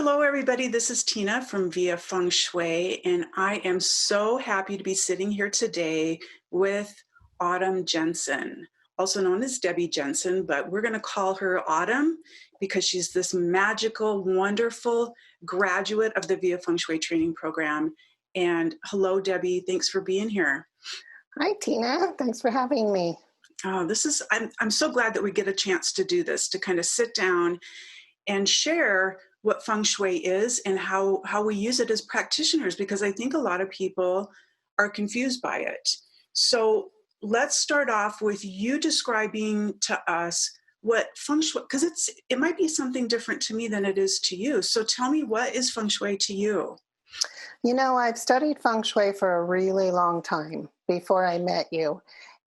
Hello, everybody. This is Tina from Via Feng Shui, and I am so happy to be sitting here today with Autumn Jensen, also known as Debbie Jensen, but we're going to call her Autumn because she's this magical, wonderful graduate of the Via Feng Shui training program. And hello, Debbie. Thanks for being here. Hi, Tina. Thanks for having me. I'm so glad that we get a chance to do this, to kind of sit down and share what feng shui is and how we use it as practitioners, because I think a lot of people are confused by it. So let's start off with you describing to us what feng shui, because it might be something different to me than it is to you. So tell me, what is feng shui to you? You know, I've studied feng shui for a really long time before I met you.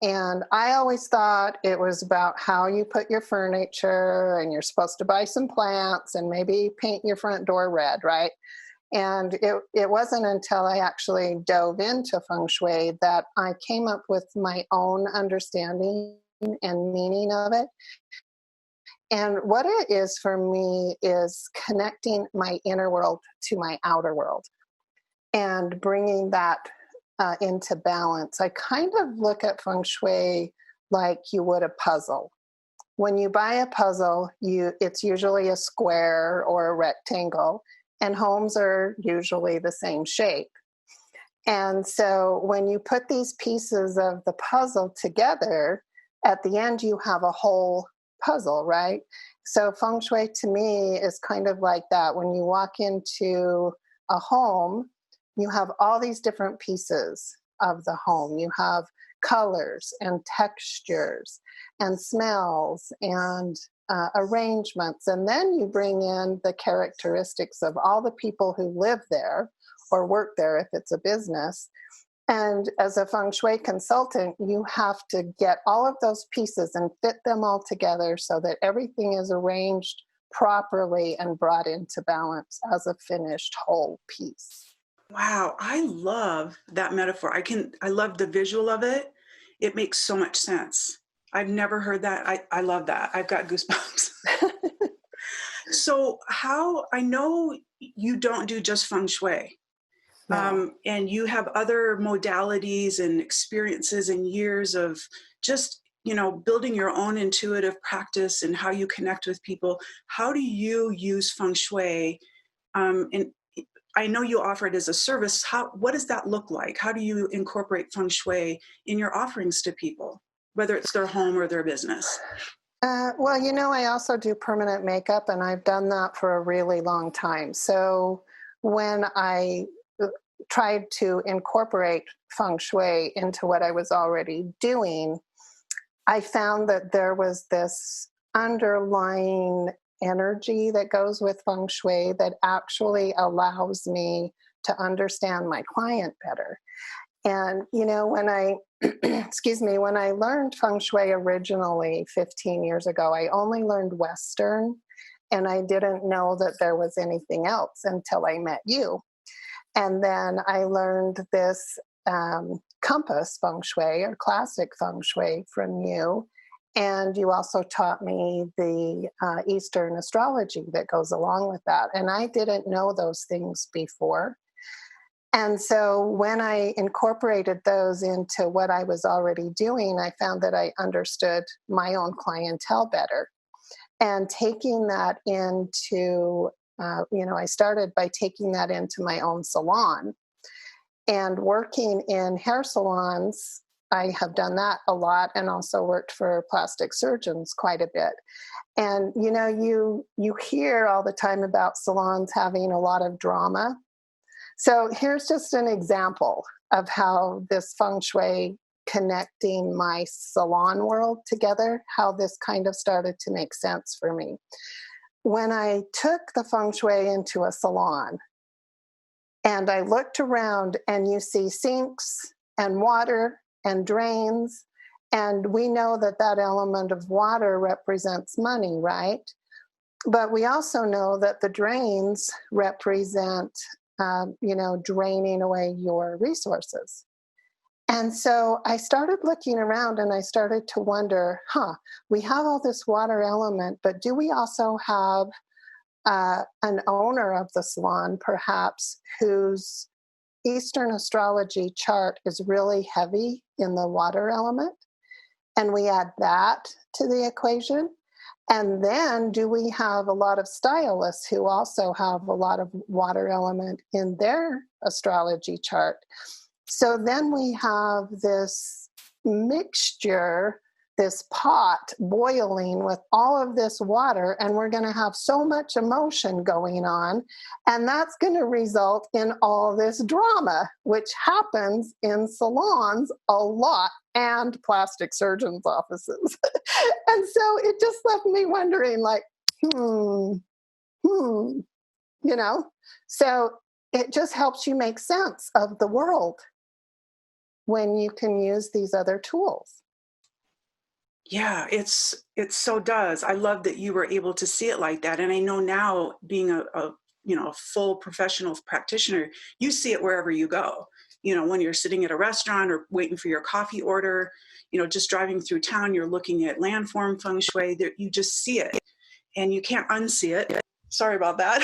And I always thought it was about how you put your furniture, and you're supposed to buy some plants and maybe paint your front door red, right? And it wasn't until I actually dove into feng shui that I came up with my own understanding and meaning of it. And what it is for me is connecting my inner world to my outer world and bringing that into balance. I kind of look at feng shui like you would a puzzle. When you buy a puzzle, it's usually a square or a rectangle, and homes are usually the same shape. And so when you put these pieces of the puzzle together, at the end you have a whole puzzle, right? So feng shui to me is kind of like that. When you walk into a home, you have all these different pieces of the home. You have colors and textures and smells and arrangements. And then you bring in the characteristics of all the people who live there or work there if it's a business. And as a feng shui consultant, you have to get all of those pieces and fit them all together so that everything is arranged properly and brought into balance as a finished whole piece. Wow, I love that metaphor. I love the visual of it. It makes so much sense. I've never heard that. I love that. I've got goosebumps. So how I know you don't do just feng shui, No. and you have other modalities and experiences and years of just, building your own intuitive practice and how you connect with people. How do you use feng shui? And I know you offer it as a service. What does that look like? How do you incorporate feng shui in your offerings to people, whether it's their home or their business? Well, you know, I also do permanent makeup, and I've done that for a really long time. So when I tried to incorporate feng shui into what I was already doing, I found that there was this underlying energy that goes with feng shui that actually allows me to understand my client better. And, you know, when I, excuse me, when I learned feng shui originally 15 years ago, I only learned Western, and I didn't know that there was anything else until I met you. And then I learned this compass feng shui or classic feng shui from you. And you also taught me the Eastern astrology that goes along with that. And I didn't know those things before. And so when I incorporated those into what I was already doing, I found that I understood my own clientele better. And taking that into, I started by taking that into my own salon and working in hair salons. I have done that a lot, and also worked for plastic surgeons quite a bit. And, you know, you hear all the time about salons having a lot of drama. So here's just an example of how this feng shui connecting my salon world together, how this kind of started to make sense for me. When I took the feng shui into a salon and I looked around, and you see sinks and water and drains, and we know that that element of water represents money, right? But we also know that the drains represent draining away your resources. And so I started looking around, and I started to wonder, we have all this water element, but do we also have an owner of the salon, perhaps, whose Eastern astrology chart is really heavy in the water element, and we add that to the equation. And then do we have a lot of stylists who also have a lot of water element in their astrology chart? So then we have this mixture, this pot boiling with all of this water, and we're going to have so much emotion going on. And that's going to result in all this drama, which happens in salons a lot and plastic surgeons' offices. And so it just left me wondering, like, hmm, hmm, you know? So it just helps you make sense of the world when you can use these other tools. Yeah, it so does. I love that you were able to see it like that. And I know now, being a full professional practitioner, you see it wherever you go. When you're sitting at a restaurant or waiting for your coffee order, just driving through town, you're looking at landform feng shui. There, you just see it, and you can't unsee it. Sorry about that.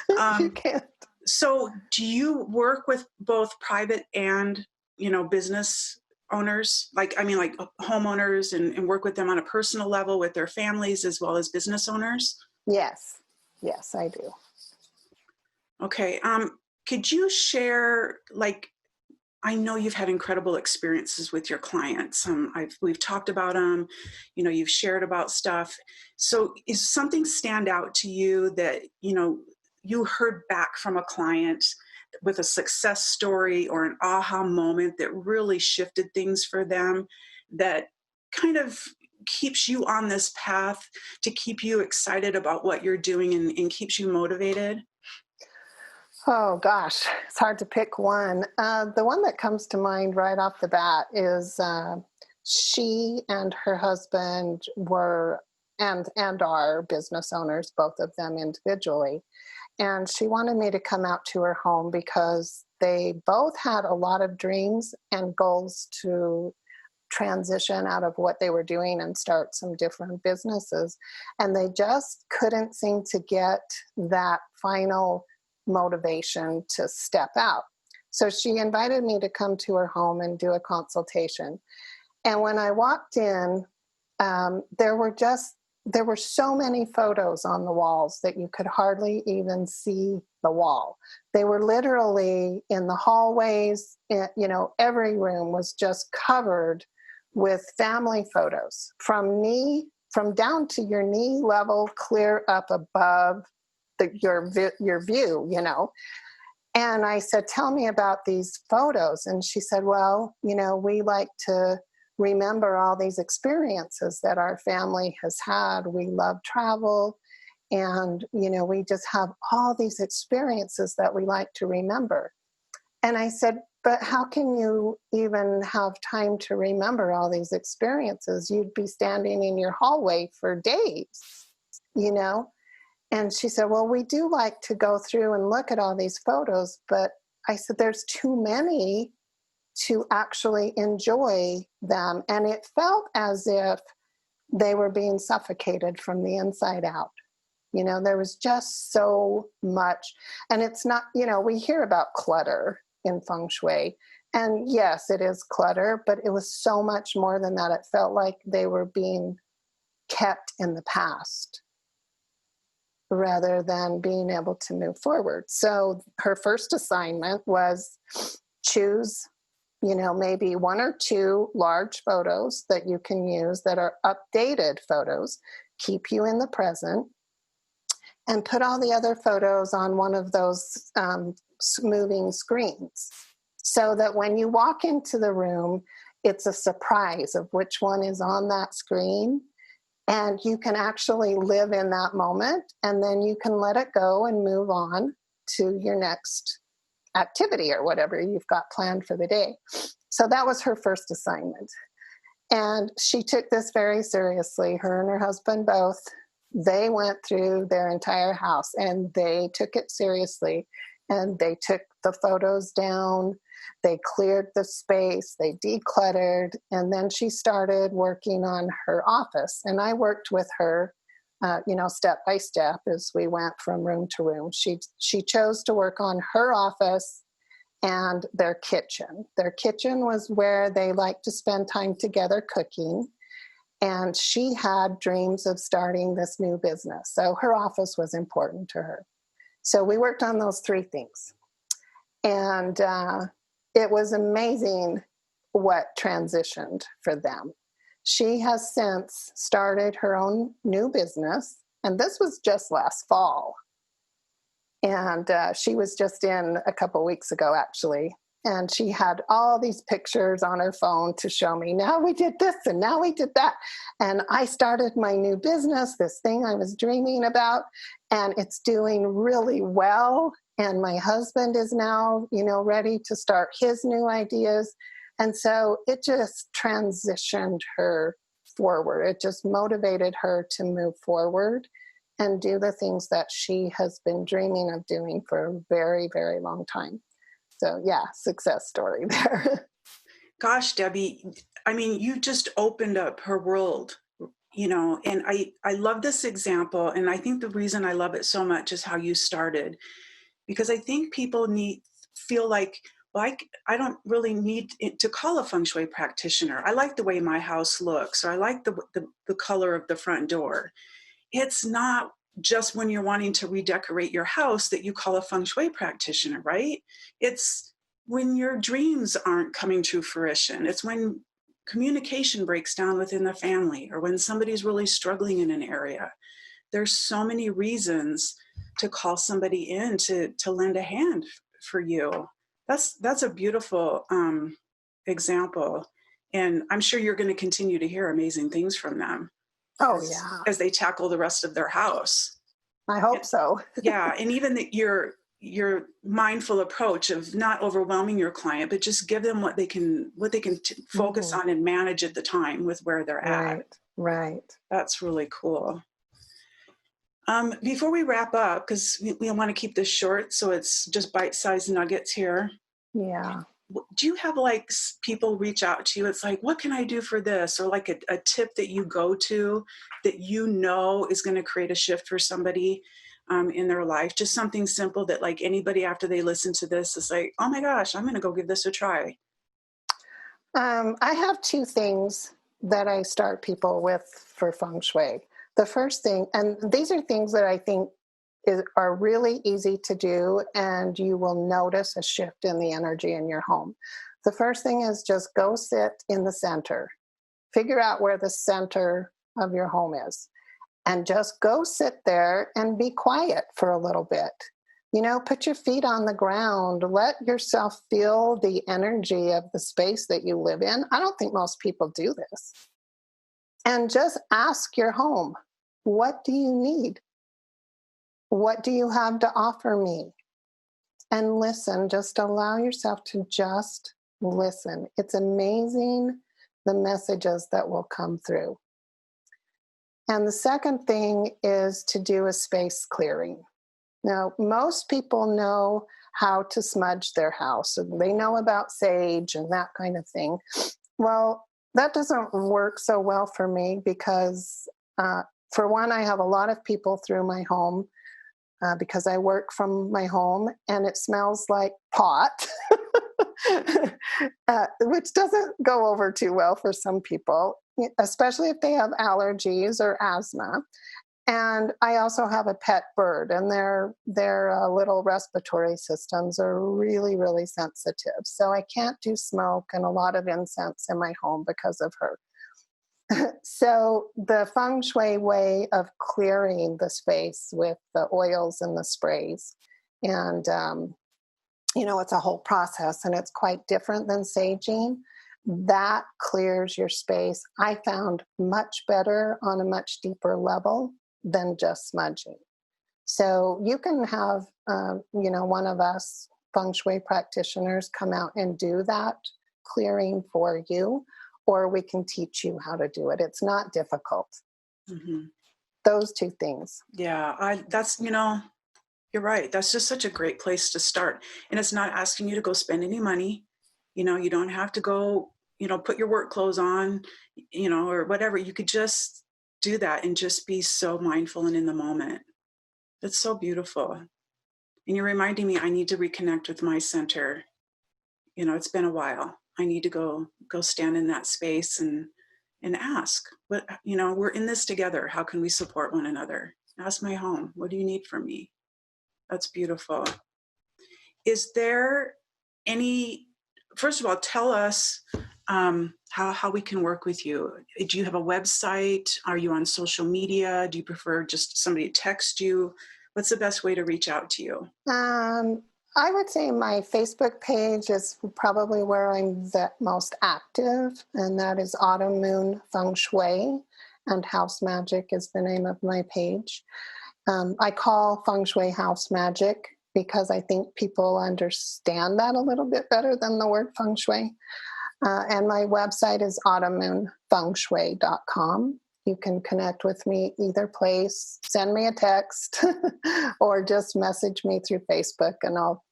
You um, can't. so, do you work with both private and business owners, like homeowners, and work with them on a personal level with their families as well as business owners? Yes. Yes, I do. Okay. Could you share, like, I know you've had incredible experiences with your clients. We've talked about them. You've shared about stuff. So, is something stand out to you that you heard back from a client with a success story or an aha moment that really shifted things for them, that kind of keeps you on this path to keep you excited about what you're doing, and keeps you motivated? Oh gosh, it's hard to pick one. The one that comes to mind right off the bat is she and her husband were and are business owners, both of them individually. And she wanted me to come out to her home because they both had a lot of dreams and goals to transition out of what they were doing and start some different businesses. And they just couldn't seem to get that final motivation to step out. So she invited me to come to her home and do a consultation. And when I walked in, there were so many photos on the walls that you could hardly even see the wall. They were literally in the hallways. Every room was just covered with family photos from down to your knee level, clear up above your view. And I said, tell me about these photos. And she said, well, we like to remember all these experiences that our family has had. We love travel, and we just have all these experiences that we like to remember. And I said, but how can you even have time to remember all these experiences? You'd be standing in your hallway for days, you know? And she said, well, we do like to go through and look at all these photos, but I said, there's too many to actually enjoy them. And it felt as if they were being suffocated from the inside out. There was just so much. And it's not, we hear about clutter in feng shui. And yes, it is clutter, but it was so much more than that. It felt like they were being kept in the past rather than being able to move forward. So her first assignment was choose, maybe one or two large photos that you can use that are updated photos, keep you in the present, and put all the other photos on one of those moving screens so that when you walk into the room, it's a surprise of which one is on that screen. And you can actually live in that moment, and then you can let it go and move on to your next activity or whatever you've got planned for the day. So that was her first assignment. And she took this very seriously. Her and her husband both, they went through their entire house and they took it seriously. And they took the photos down, they cleared the space, they decluttered, and then she started working on her office. And I worked with her step by step as we went from room to room. She chose to work on her office and their kitchen. Their kitchen was where they liked to spend time together cooking. And she had dreams of starting this new business. So her office was important to her. So we worked on those three things. And it was amazing what transitioned for them. She has since started her own new business. And this was just last fall. And she was just in a couple weeks ago, actually. And she had all these pictures on her phone to show me, now we did this and now we did that. And I started my new business, this thing I was dreaming about, and it's doing really well. And my husband is now, ready to start his new ideas. And so it just transitioned her forward. It just motivated her to move forward and do the things that she has been dreaming of doing for a very, very long time. So yeah, success story there. Gosh, Debbie, I mean, you just opened up her world, and I love this example. And I think the reason I love it so much is how you started, because I think people feel like, well, I don't really need to call a feng shui practitioner. I like the way my house looks, or I like the color of the front door. It's not just when you're wanting to redecorate your house that you call a feng shui practitioner, right? It's when your dreams aren't coming to fruition. It's when communication breaks down within the family, or when somebody's really struggling in an area. There's so many reasons to call somebody in to lend a hand for you. That's a beautiful example. And I'm sure you're going to continue to hear amazing things from them Oh, yeah. as they tackle the rest of their house. I hope so. Yeah, and even your mindful approach of not overwhelming your client, but just give them what they can focus on and manage at the time with where they're at. Right. That's really cool. Before we wrap up, because we want to keep this short, so it's just bite-sized nuggets here. Yeah. Do you have people reach out to you? It's like, what can I do for this? Or like a tip that you go to that is going to create a shift for somebody in their life? Just something simple that like anybody after they listen to this is like, oh my gosh, I'm going to go give this a try. I have two things that I start people with for feng shui. The first thing, and these are things that I think are really easy to do, and you will notice a shift in the energy in your home. The first thing is just go sit in the center. Figure out where the center of your home is, and just go sit there and be quiet for a little bit. Put your feet on the ground. Let yourself feel the energy of the space that you live in. I don't think most people do this. And just ask your home, what do you need? What do you have to offer me? And listen, just allow yourself to just listen. It's amazing the messages that will come through. And the second thing is to do a space clearing. Now, most people know how to smudge their house. They know about sage and that kind of thing. Well, that doesn't work so well for me because, for one, I have a lot of people through my home because I work from my home and it smells like pot, which doesn't go over too well for some people, especially if they have allergies or asthma. And I also have a pet bird, and their little respiratory systems are really, really sensitive. So I can't do smoke and a lot of incense in my home because of her. So the feng shui way of clearing the space with the oils and the sprays, and it's a whole process, and it's quite different than saging. That clears your space. I found much better on a much deeper level than just smudging. So you can have, one of us feng shui practitioners come out and do that clearing for you, or we can teach you how to do it. It's not difficult. Mm-hmm. Those two things. Yeah, you're right. That's just such a great place to start. And it's not asking you to go spend any money. You don't have to go, put your work clothes on, or whatever. You could just do that and just be so mindful and in the moment. That's so beautiful. And you're reminding me I need to reconnect with my center. It's been a while. I need to go stand in that space and ask, what, we're in this together. How can we support one another? Ask my home, what do you need from me? That's beautiful. Is there any, first of all, tell us how we can work with you. Do you have a website? Are you on social media? Do you prefer just somebody to text you? What's the best way to reach out to you? I would say my Facebook page is probably where I'm the most active, and that is Autumn Moon Feng Shui, and House Magic is the name of my page. I call Feng Shui house magic because I think people understand that a little bit better than the word feng shui. And my website is autumnmoonfengshui.com. You can connect with me either place, send me a text, or just message me through Facebook, and I'll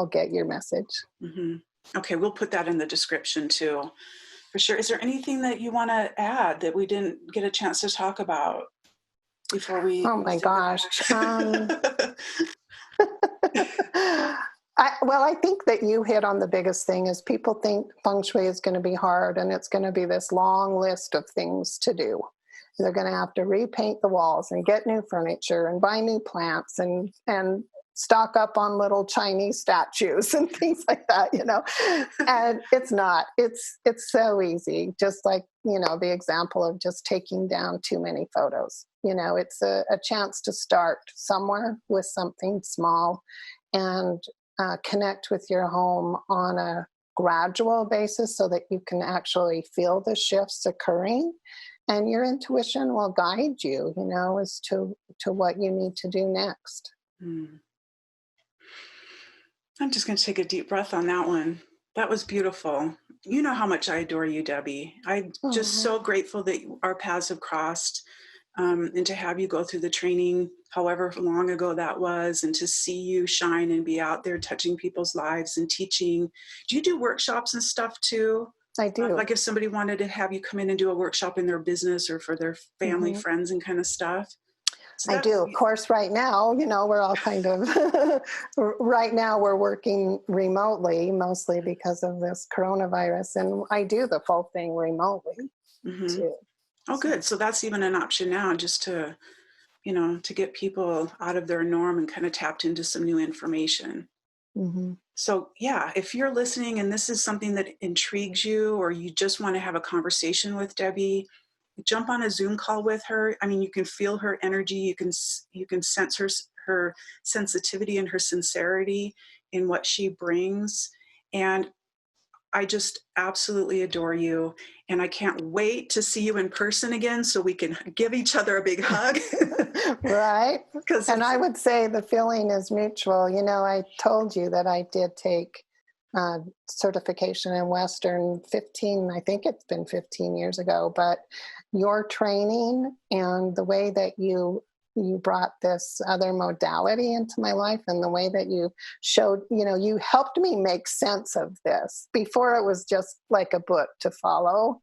get your message. Mm-hmm. Okay, we'll put that in the description too, for sure. Is there anything that you want to add that we didn't get a chance to talk about before we? Oh my gosh. I think that you hit on the biggest thing is people think feng shui is going to be hard and it's going to be this long list of things to do. They're going to have to repaint the walls and get new furniture and buy new plants and stock up on little Chinese statues and things like that, And it's not. It's so easy. Just like, the example of just taking down too many photos. It's a chance to start somewhere with something small and connect with your home on a gradual basis so that you can actually feel the shifts occurring. And your intuition will guide you, as to what you need to do next. Mm. I'm just going to take a deep breath on that one. That was beautiful. You know how much I adore you, Debbie. I'm just so grateful that our paths have crossed, and to have you go through the training, however long ago that was, and to see you shine and be out there touching people's lives and teaching. Do you do workshops and stuff too? I do. Like if somebody wanted to have you come in and do a workshop in their business or for their family, friends, and kind of stuff. So I do. Of course, right now, we're all kind of, right now we're working remotely, mostly because of this coronavirus. And I do the full thing remotely too. Oh, good. So that's even an option now, just to, to get people out of their norm and kind of tapped into some new information. So yeah, if you're listening and this is something that intrigues you, or you just want to have a conversation with Debbie, jump on a Zoom call with her. I mean, you can feel her energy. You can sense her sensitivity and her sincerity in what she brings. And I just absolutely adore you. And I can't wait to see you in person again so we can give each other a big hug. Right. And I would say the feeling is mutual. I told you that I did take certification in Western I think it's been 15 years ago, but your training and the way that you brought this other modality into my life and the way that you showed, you helped me make sense of this. Before it was just like a book to follow.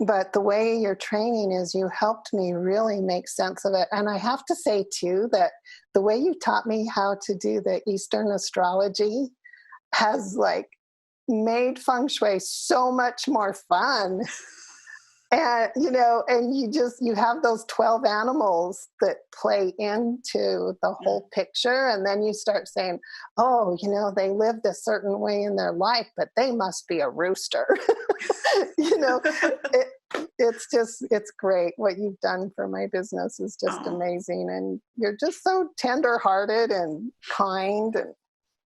But the way your training is, you helped me really make sense of it. And I have to say too, that the way you taught me how to do the Eastern astrology has made feng shui so much more fun. And, and you have those 12 animals that play into the whole picture. And then you start saying, oh, they lived a certain way in their life, but they must be a rooster. It's great. What you've done for my business is just amazing. And you're just so tender-hearted and kind, and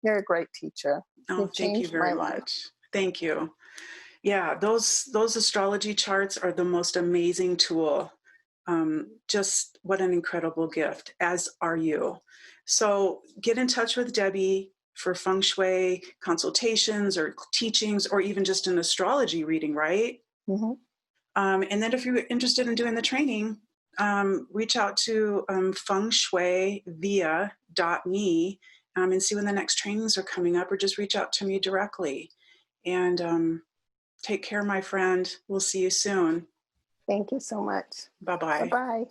you're a great teacher. You've thank you very much. Thank you. Yeah, those astrology charts are the most amazing tool. Just what an incredible gift, as are you. So get in touch with Debbie for feng shui consultations or teachings, or even just an astrology reading, right? And then if you're interested in doing the training, reach out to fengshuivia.me and see when the next trainings are coming up, or just reach out to me directly. And take care, my friend. We'll see you soon. Thank you so much. Bye Bye bye. bye.